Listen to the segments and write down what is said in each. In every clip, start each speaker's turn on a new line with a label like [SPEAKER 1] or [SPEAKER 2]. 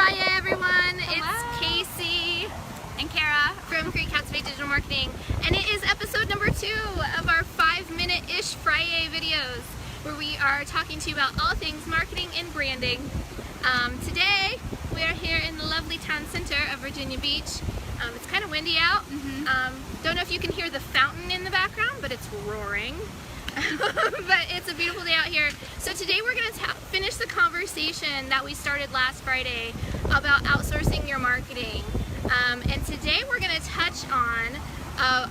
[SPEAKER 1] Friday, everyone.
[SPEAKER 2] Hello.
[SPEAKER 1] It's Casey
[SPEAKER 2] And Kara
[SPEAKER 1] from Create Captivate Digital Marketing, and it is episode number 2 of our 5-minute-ish Friday videos, where we are talking to you about all things marketing and branding. Today, we are here in the lovely town center of Virginia Beach. It's kind of windy out. Don't know if you can hear the fountain in the background, but it's roaring. But it's a beautiful day out here. So today we're going to finish the conversation that we started last Friday about outsourcing your marketing. And today we're going to touch on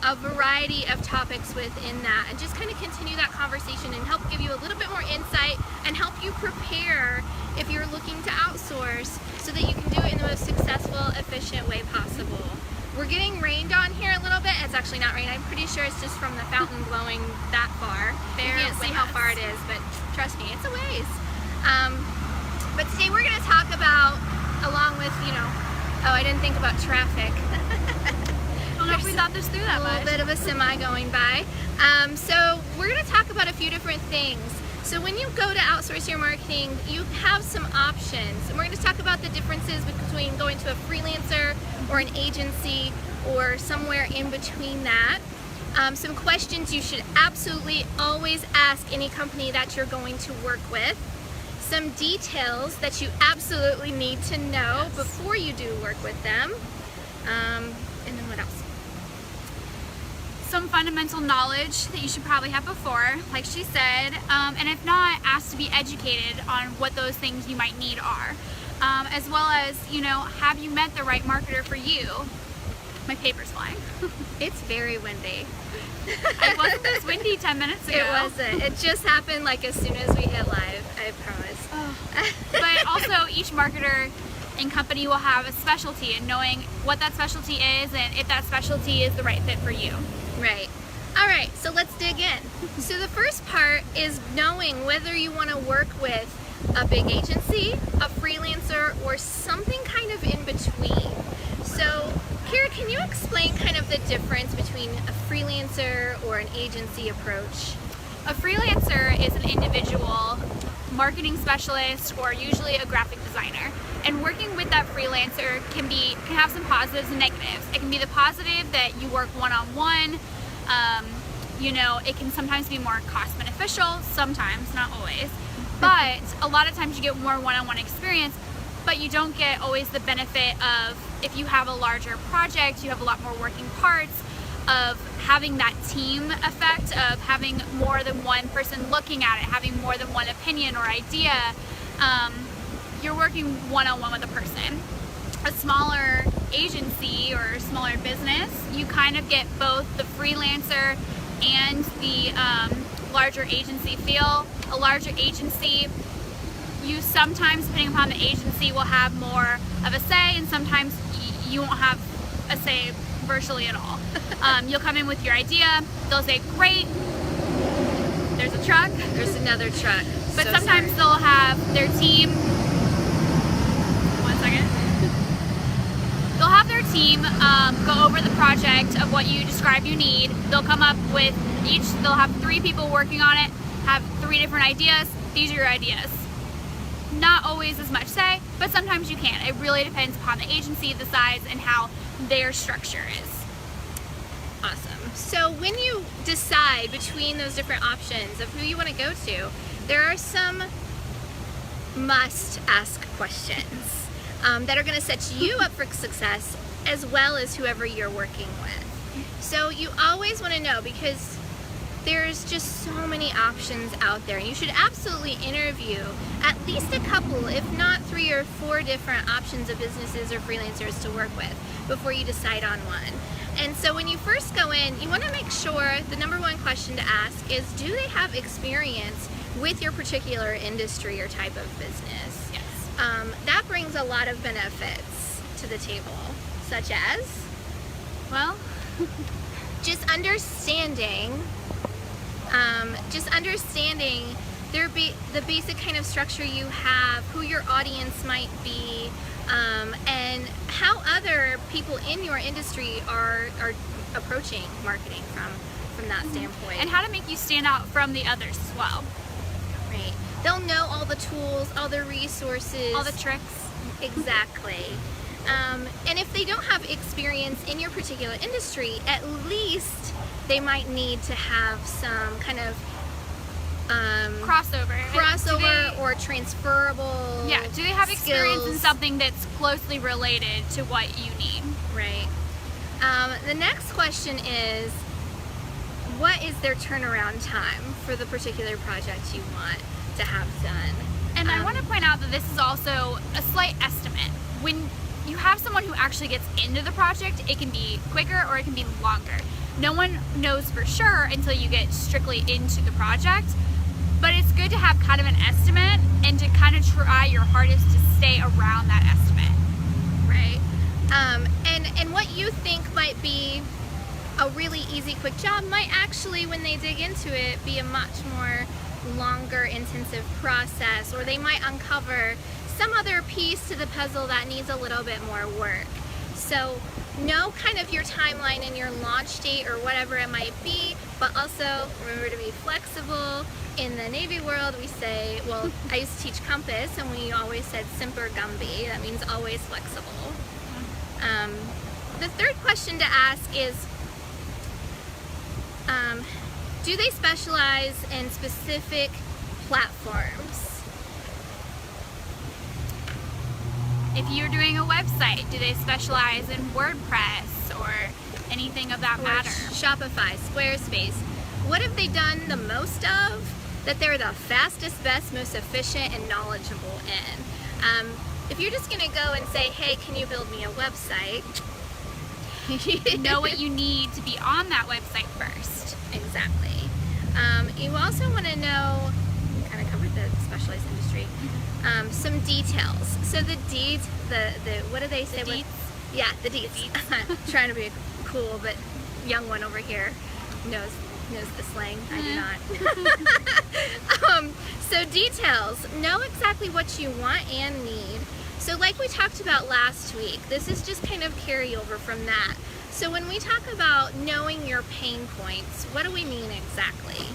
[SPEAKER 1] a variety of topics within that and just kind of continue that conversation and help give you a little bit more insight and help you prepare if you're looking to outsource so that you can do it in the most successful, efficient way possible. We're getting rained on here a little bit. It's actually not rain. I'm pretty sure it's just from the fountain blowing that far. You can't see how far it is, but trust me, it's a ways. But today we're going to talk about, along with, oh, I didn't think about traffic.
[SPEAKER 2] I don't know if we thought this through that much.
[SPEAKER 1] A little bit of a semi going by. So we're going to talk about a few different things. So when you go to outsource your marketing, you have some options. And we're going to talk about the differences between going to a freelancer or an agency or somewhere in between that. Some questions you should absolutely always ask any company that you're going to work with. Some details that you absolutely need to know before you do work with them. And then what else?
[SPEAKER 2] Some fundamental knowledge that you should probably have before, like she said, and if not, ask to be educated on what those things you might need are. As well as, have you met the right marketer for you? My paper's flying.
[SPEAKER 1] It's very windy.
[SPEAKER 2] It wasn't this windy 10 minutes ago.
[SPEAKER 1] It wasn't. It just happened like as soon as we hit live, I promise.
[SPEAKER 2] Oh. But also each marketer and company will have a specialty, and knowing what that specialty is and if that specialty is the right fit for you.
[SPEAKER 1] Right. All right, so let's dig in. So the first part is knowing whether you want to work with a big agency, a freelancer, or something kind of in between. So, Kara, can you explain kind of the difference between a freelancer or an agency approach?
[SPEAKER 2] A freelancer is an individual marketing specialist or usually a graphic designer. And working with that freelancer can have some positives and negatives. It can be the positive that you work one-on-one. It can sometimes be more cost beneficial, sometimes, not always. But a lot of times you get more one-on-one experience, but you don't get always the benefit of, if you have a larger project, you have a lot more working parts, of having that team effect, of having more than one person looking at it, having more than one opinion or idea. You're working one-on-one with a person. A smaller agency or smaller business, you kind of get both the freelancer and the larger agency feel. A larger agency, you sometimes, depending upon the agency, will have more of a say, and sometimes you won't have a say virtually at all. You'll come in with your idea, they'll say, great, there's a truck.
[SPEAKER 1] There's another truck.
[SPEAKER 2] But sometimes they'll have their team, they'll have their team go over the project of what you describe you need. They'll come up with they'll have 3 people working on it, have 3 different ideas. These are your ideas. Not always as much say, but sometimes you can. It really depends upon the agency, the size, and how their structure is.
[SPEAKER 1] Awesome. So when you decide between those different options of who you want to go to, there are some must-ask questions that are going to set you up for success as well as whoever you're working with. So you always want to know, because there's just so many options out there. You should absolutely interview at least a couple, if not 3 or 4 different options of businesses or freelancers to work with before you decide on one. And so when you first go in, you want to make sure the number one question to ask is, do they have experience with your particular industry or type of business?
[SPEAKER 2] Yes.
[SPEAKER 1] That brings a lot of benefits to the table, such as, well, just understanding the basic kind of structure you have, who your audience might be, and how other people in your industry are approaching marketing from that standpoint.
[SPEAKER 2] And how to make you stand out from the others as well.
[SPEAKER 1] Right. They'll know all the tools, all the resources,
[SPEAKER 2] all the tricks.
[SPEAKER 1] Exactly. And if they don't have experience in your particular industry, at least they might need to have some kind of
[SPEAKER 2] crossover
[SPEAKER 1] or transferable.
[SPEAKER 2] Yeah, do they have experience in
[SPEAKER 1] skills?
[SPEAKER 2] something that's closely related to what you need?
[SPEAKER 1] Right. The next question is, what is their turnaround time for the particular project you want to have done?
[SPEAKER 2] And I want to point out that this is also a slight estimate. When you have someone who actually gets into the project, it can be quicker or it can be longer. No one knows for sure until you get strictly into the project, but it's good to have kind of an estimate and to kind of try your hardest to stay around that estimate.
[SPEAKER 1] Right. And what you think might be a really easy, quick job might actually, when they dig into it, be a much more longer, intensive process, or they might uncover some other piece to the puzzle that needs a little bit more work. So know kind of your timeline and your launch date or whatever it might be, but also remember to be flexible. In the Navy world, we say, well, I used to teach Compass, and we always said Semper Gumby. That means always flexible. The third question to ask is, do they specialize in specific platforms?
[SPEAKER 2] If you're doing a website, do they specialize in WordPress or anything of that
[SPEAKER 1] Or
[SPEAKER 2] matter?
[SPEAKER 1] Shopify, Squarespace. What have they done the most of that they're the fastest, best, most efficient, and knowledgeable in? If you're just going to go and say, hey, can you build me a website?
[SPEAKER 2] Know what you need to be on that website first.
[SPEAKER 1] Exactly. You also want to know, kind of covered the specialized industry, some details. So the deeds, the what do they say?
[SPEAKER 2] Deets?
[SPEAKER 1] Yeah, the deeds. Trying to be a cool but young one over here knows the slang. I do not. So details. Know exactly what you want and need. So like we talked about last week, this is just kind of carryover from that. So when we talk about knowing your pain points, what do we mean exactly?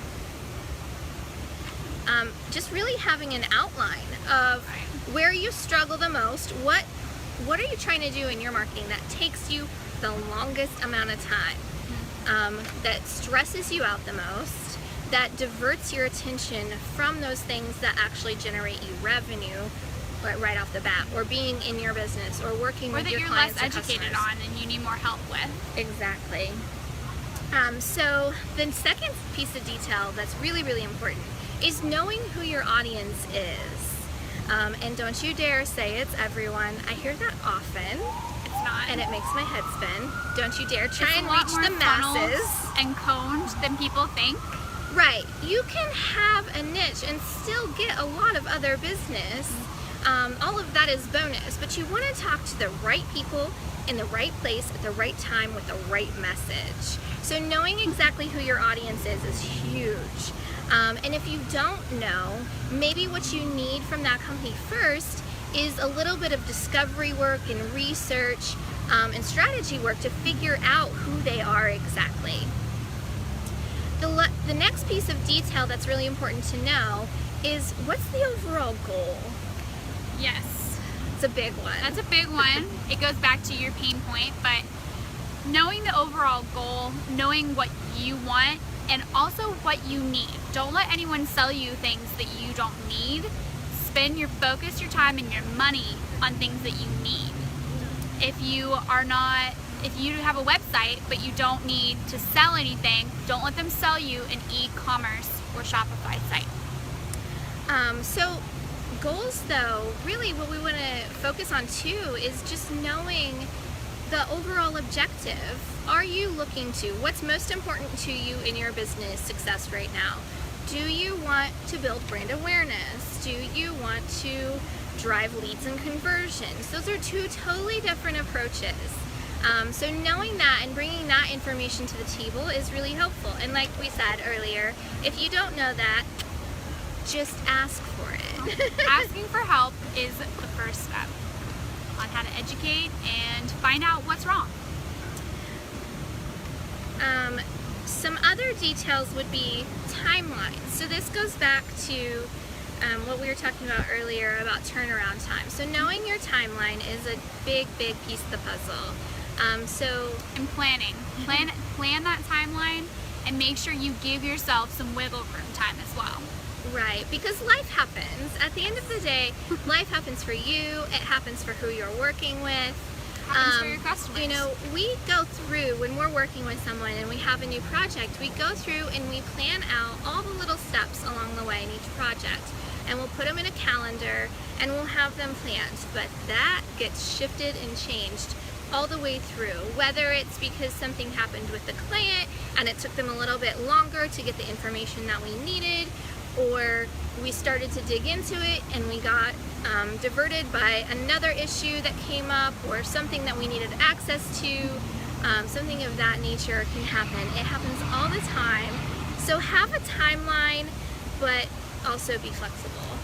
[SPEAKER 1] Just really having an outline of where you struggle the most, what are you trying to do in your marketing that takes you the longest amount of time, that stresses you out the most, that diverts your attention from those things that actually generate you revenue right off the bat, or being in your business, or working with your clients or
[SPEAKER 2] or that you're less educated
[SPEAKER 1] customers.
[SPEAKER 2] on and you need more help with.
[SPEAKER 1] Exactly. So the second piece of detail that's really, really important is knowing who your audience is. And don't you dare say it's everyone. I hear that often,
[SPEAKER 2] It's not.
[SPEAKER 1] and it makes my head spin. Don't you dare try
[SPEAKER 2] It's
[SPEAKER 1] and
[SPEAKER 2] a lot
[SPEAKER 1] reach
[SPEAKER 2] more
[SPEAKER 1] the masses.
[SPEAKER 2] funneled and coned than people think.
[SPEAKER 1] Right. You can have a niche and still get a lot of other business. All of that is bonus, but you want to talk to the right people in the right place at the right time with the right message. So knowing exactly who your audience is huge. And if you don't know, maybe what you need from that company first is a little bit of discovery work and research and strategy work to figure out who they are exactly. The next piece of detail that's really important to know is, what's the overall goal?
[SPEAKER 2] Yes.
[SPEAKER 1] It's a big one.
[SPEAKER 2] That's a big one. It goes back to your pain point, but knowing the overall goal, knowing what you want, and also what you need. Don't let anyone sell you things that you don't need. Spend your focus, your time, and your money on things that you need. If you have a website but you don't need to sell anything, don't let them sell you an e-commerce or Shopify site.
[SPEAKER 1] So goals, though, really what we want to focus on too is just knowing the overall objective. Are you looking to, what's most important to you in your business success right now? Do you want to build brand awareness? Do you want to drive leads and conversions? Those are two totally different approaches. So knowing that and bringing that information to the table is really helpful. And like we said earlier, if you don't know that, just ask for it.
[SPEAKER 2] Asking for help is the first step on how to educate and find out what's wrong.
[SPEAKER 1] Some other details would be timelines. So this goes back to what we were talking about earlier about turnaround time. So knowing your timeline is a big piece of the puzzle.
[SPEAKER 2] And planning. Plan that timeline and make sure you give yourself some wiggle room time as well.
[SPEAKER 1] Right, because life happens. At the end of the day, life happens for you, it happens for who you're working with.
[SPEAKER 2] Happens for your customers.
[SPEAKER 1] You know, we go through, when we're working with someone and we have a new project, we go through and we plan out all the little steps along the way in each project. And we'll put them in a calendar and we'll have them planned. But that gets shifted and changed all the way through, whether it's because something happened with the client and it took them a little bit longer to get the information that we needed, or we started to dig into it and we got diverted by another issue that came up, or something that we needed access to. Something of that nature can happen. It happens all the time. So have a timeline, but also be flexible.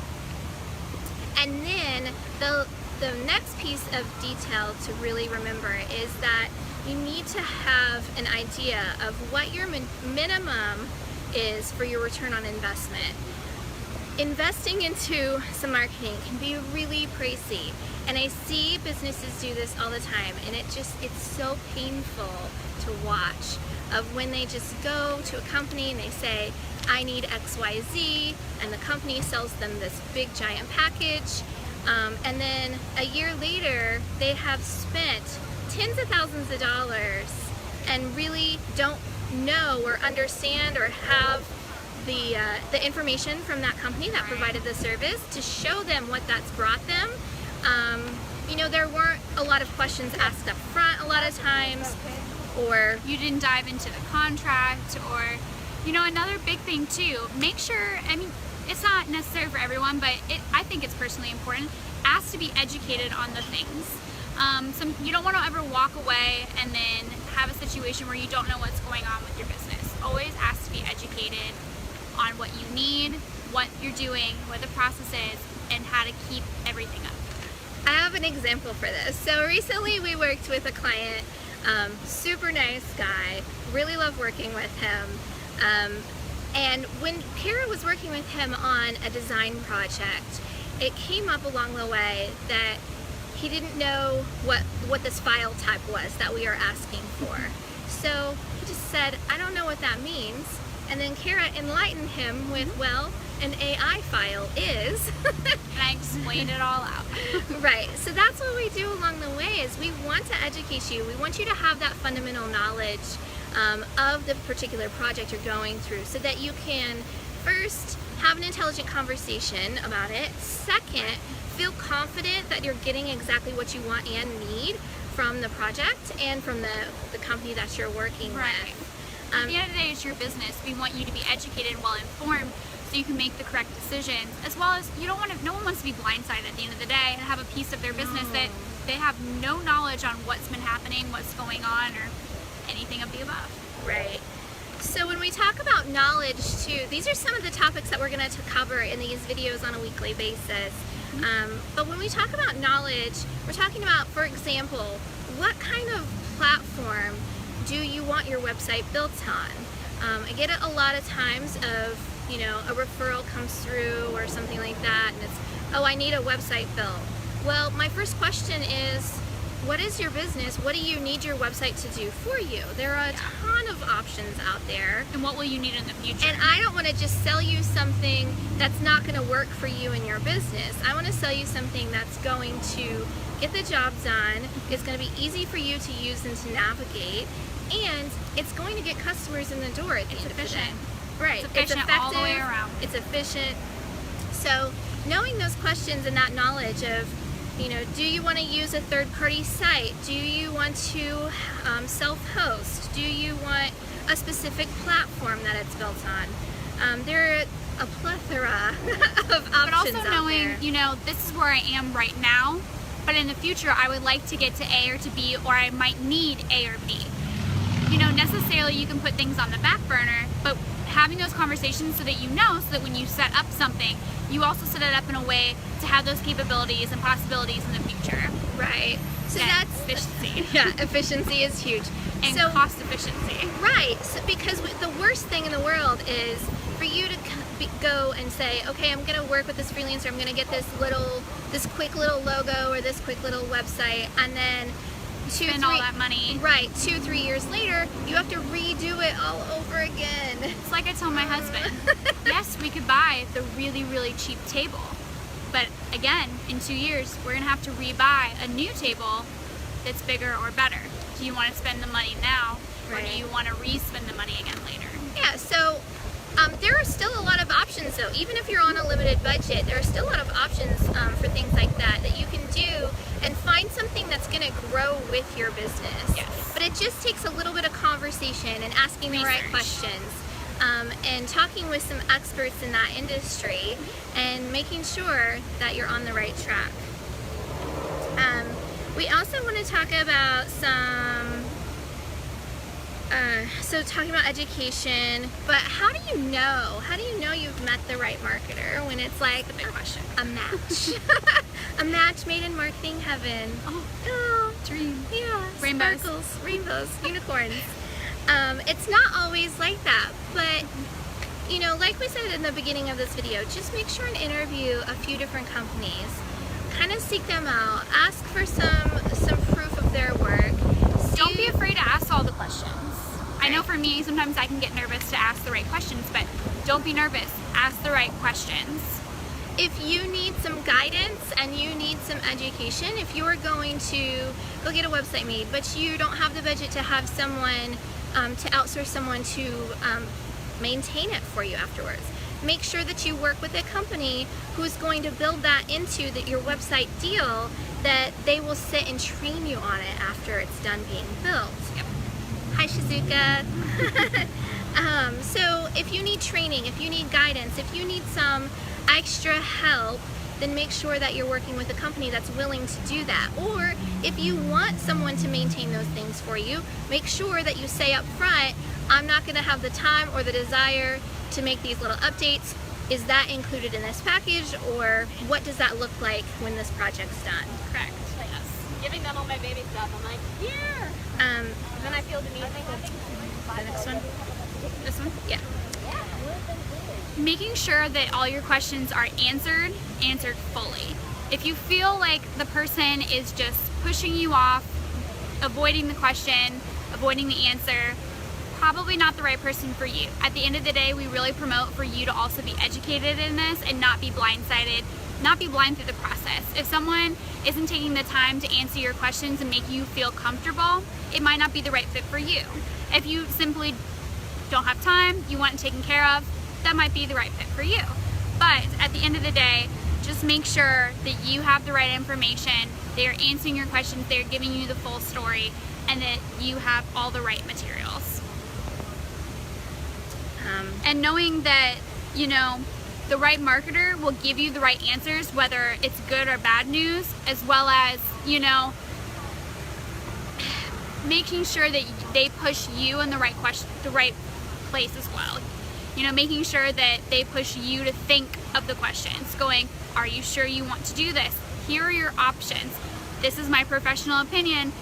[SPEAKER 1] And then the next piece of detail to really remember is that you need to have an idea of what your minimum is for your return on investment. Investing into some marketing can be really pricey, and I see businesses do this all the time, and it's so painful to watch, of when they just go to a company and they say, I need XYZ, and the company sells them this big giant package, and then a year later they have spent tens of thousands of dollars and really don't know or understand or have the information from that company that provided the service to show them what that's brought them. You know, there weren't a lot of questions asked up front a lot of times, or
[SPEAKER 2] You didn't dive into the contract, or, you know, another big thing too, make sure, I mean, it's not necessary for everyone, but I think it's personally important, ask to be educated on the things. You don't want to ever walk away and then have a situation where you don't know what's going on with your business. Always ask to be educated on what you need, what you're doing, what the process is, and how to keep everything up.
[SPEAKER 1] I have an example for this. So recently we worked with a client, super nice guy, really love working with him. And when Kara was working with him on a design project, it came up along the way that he didn't know what this file type was that we are asking for. So he just said, I don't know what that means. And then Kara enlightened him with, well, an AI file is.
[SPEAKER 2] And I explained it all out.
[SPEAKER 1] Right, so that's what we do along the way, is we want to educate you. We want you to have that fundamental knowledge of the particular project you're going through, so that you can first have an intelligent conversation about it. Second, feel confident that you're getting exactly what you want and need from the project and from the company that you're working with.
[SPEAKER 2] At the end of the day, it's your business. We want you to be educated and well informed so you can make the correct decisions, as well as no one wants to be blindsided at the end of the day and have a piece of their business that they have no knowledge on what's been happening, what's going on, or anything of the above.
[SPEAKER 1] Right. So when we talk about knowledge too, these are some of the topics that we're going to cover in these videos on a weekly basis. But when we talk about knowledge, we're talking about, for example, what kind of platform do you want your website built on? I get it a lot of times of, you know, a referral comes through or something like that, and it's, oh, I need a website built. Well, my first question is, what is your business? What do you need your website to do for you? There are a ton of options out there.
[SPEAKER 2] And what will you need in the future?
[SPEAKER 1] And I don't want to just sell you something that's not going to work for you in your business. I want to sell you something that's going to get the job done, it's going to be easy for you to use and to navigate, and it's going to get customers in the door at the end of the day. Right.
[SPEAKER 2] It's efficient
[SPEAKER 1] effective,
[SPEAKER 2] all the way around.
[SPEAKER 1] It's efficient. So knowing those questions and that knowledge of, you know, do you want to use a third-party site? Do you want to self-host? Do you want a specific platform that it's built on? There are a plethora of options
[SPEAKER 2] but also
[SPEAKER 1] out
[SPEAKER 2] knowing,
[SPEAKER 1] there.
[SPEAKER 2] you know, this is where I am right now, but in the future I would like to get to A or to B, or I might need A or B. You know, necessarily you can put things on the back burner, but having those conversations so that you know, so that when you set up something, you also set it up in a way to have those capabilities and possibilities in the future.
[SPEAKER 1] Right. So
[SPEAKER 2] And
[SPEAKER 1] that's
[SPEAKER 2] efficiency.
[SPEAKER 1] Yeah, efficiency is huge.
[SPEAKER 2] And
[SPEAKER 1] so
[SPEAKER 2] cost efficiency.
[SPEAKER 1] right, so because the worst thing in the world is for you to go and say, okay, I'm gonna work with this freelancer, I'm gonna get this quick little logo or this quick little website, and then
[SPEAKER 2] Spend all that money.
[SPEAKER 1] Right, 2-3 years later, you have to redo it all over again.
[SPEAKER 2] It's like I told my husband, yes, we could buy the really, really cheap table, but again, in 2 years, we're gonna have to rebuy a new table that's bigger or better. Do you want to spend the money now, or
[SPEAKER 1] Right.
[SPEAKER 2] do you want to re-spend the money again later?
[SPEAKER 1] Yeah, so there are still a lot of options though. Even if you're on a limited budget, there are still a lot of options for things like that you can do and find something that's going to grow with your business.
[SPEAKER 2] Yes.
[SPEAKER 1] But it just takes a little bit of conversation and asking the right
[SPEAKER 2] Research.
[SPEAKER 1] questions and talking with some experts in that industry and making sure that you're on the right track. We also want to talk about talking about education, but how do you know? How do you know you've met the right marketer when it's like
[SPEAKER 2] The big question.
[SPEAKER 1] a match? A match made in marketing heaven. Oh,
[SPEAKER 2] Dream.
[SPEAKER 1] yeah.
[SPEAKER 2] Rainbows.
[SPEAKER 1] Sparkles, rainbows, unicorns. It's not always like that, but you know, like we said in the beginning of this video, just make sure and interview a few different companies. Kind of seek them out. Ask for some proof of their work.
[SPEAKER 2] Don't
[SPEAKER 1] See-
[SPEAKER 2] be afraid to ask all the questions. I know for me, sometimes I can get nervous to ask the right questions, but don't be nervous. Ask the right questions.
[SPEAKER 1] If you need some guidance and you need some education, if you're going to go get a website made, but you don't have the budget to have someone, to outsource someone to maintain it for you afterwards, make sure that you work with a company who's going to build that into your website deal, that they will sit and train you on it after it's done being built.
[SPEAKER 2] Yep.
[SPEAKER 1] Hi, Shizuka. So if you need training, if you need guidance, if you need some extra help, then make sure that you're working with a company that's willing to do that. Or if you want someone to maintain those things for you, make sure that you say up front, I'm not going to have the time or the desire to make these little updates. Is that included in this package, or what does that look like when this project's done?
[SPEAKER 2] Correct. Yes.
[SPEAKER 3] Giving them all my baby stuff. I'm like, here.
[SPEAKER 1] Um,
[SPEAKER 3] And then I feel the need to
[SPEAKER 1] the next one?
[SPEAKER 2] This one?
[SPEAKER 1] Yeah.
[SPEAKER 2] Making sure that all your questions are answered fully. If you feel like the person is just pushing you off, avoiding the question, avoiding the answer, probably not the right person for you. At the end of the day, we really promote for you to also be educated in this and not be blindsided, not be blind through the process. If someone isn't taking the time to answer your questions and make you feel comfortable, it might not be the right fit for you. If you simply don't have time, you want it taken care of, that might be the right fit for you. But at the end of the day, just make sure that you have the right information, they're answering your questions, they're giving you the full story, and that you have all the right materials. And knowing that, you know, the right marketer will give you the right answers, whether it's good or bad news, as well as, you know, making sure that they push you in the right place as well. You know, making sure that they push you to think of the questions, going, are you sure you want to do this? Here are your options. This is my professional opinion,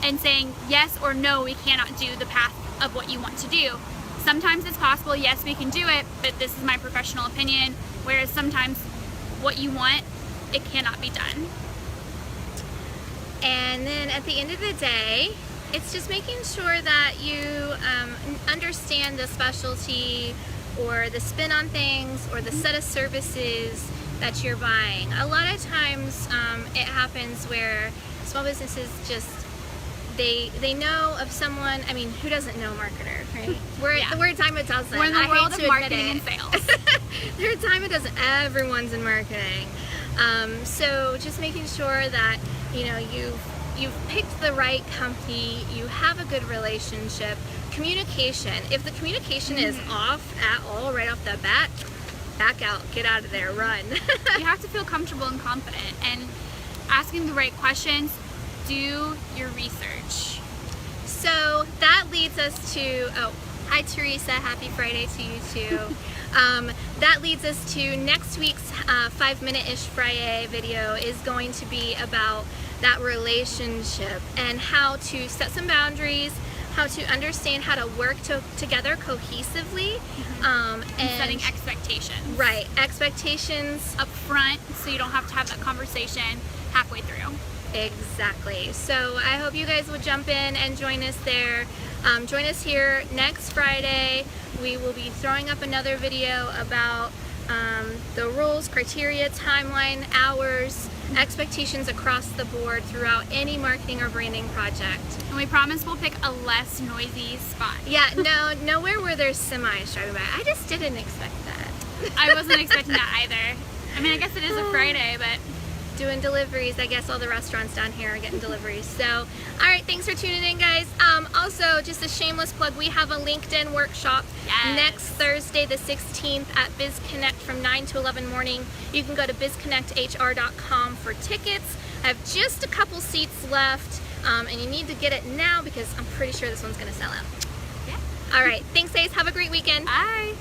[SPEAKER 2] and saying yes or no, we cannot do the path of what you want to do. Sometimes it's possible, yes, we can do it, but this is my professional opinion, whereas sometimes what you want, it cannot be done.
[SPEAKER 1] And then at the end of the day, it's just making sure that you understand the specialty or the spin on things or the set of services that you're buying. A lot of times it happens where small businesses just they know of someone. I mean, who doesn't know a marketer, right? We're a dime a dozen.
[SPEAKER 2] We're in the
[SPEAKER 1] I
[SPEAKER 2] world
[SPEAKER 1] hate
[SPEAKER 2] of
[SPEAKER 1] to admit
[SPEAKER 2] marketing
[SPEAKER 1] it.
[SPEAKER 2] and sales.
[SPEAKER 1] They're a dime a dozen. Everyone's in marketing. So just making sure that you know you've picked the right company, you have a good relationship. Communication. If the communication is off at all right off the bat, back out, get out of there, run.
[SPEAKER 2] You have to feel comfortable and confident, and asking the right questions. Do your research.
[SPEAKER 1] So that leads us to, oh, hi Teresa, happy Friday to you too. That leads us to next week's 5-minute-ish Friday video is going to be about that relationship and how to set some boundaries, how to understand how to work together cohesively, and
[SPEAKER 2] Setting expectations.
[SPEAKER 1] right, expectations.
[SPEAKER 2] Up front so you don't have to have that conversation halfway through.
[SPEAKER 1] Exactly. So I hope you guys will jump in and join us there. Join us here next Friday. We will be throwing up another video about the rules, criteria, timeline, hours, expectations across the board throughout any marketing or branding project.
[SPEAKER 2] And we promise we'll pick a less noisy spot.
[SPEAKER 1] Yeah, no, nowhere where there's semis driving by. I just didn't expect that.
[SPEAKER 2] I wasn't expecting that either. I mean, I guess it is a Friday, but
[SPEAKER 1] Doing deliveries. I guess all the restaurants down here are getting deliveries. So, all right, thanks for tuning in, guys. Also, just a shameless plug, we have a LinkedIn workshop
[SPEAKER 2] Yes.
[SPEAKER 1] next Thursday, the 16th at BizConnect from 9 to 11 morning. You can go to bizconnecthr.com for tickets. I have just a couple seats left, and you need to get it now because I'm pretty sure this one's going to sell out.
[SPEAKER 2] yeah.
[SPEAKER 1] All right, thanks, guys. Have a great weekend.
[SPEAKER 2] Bye.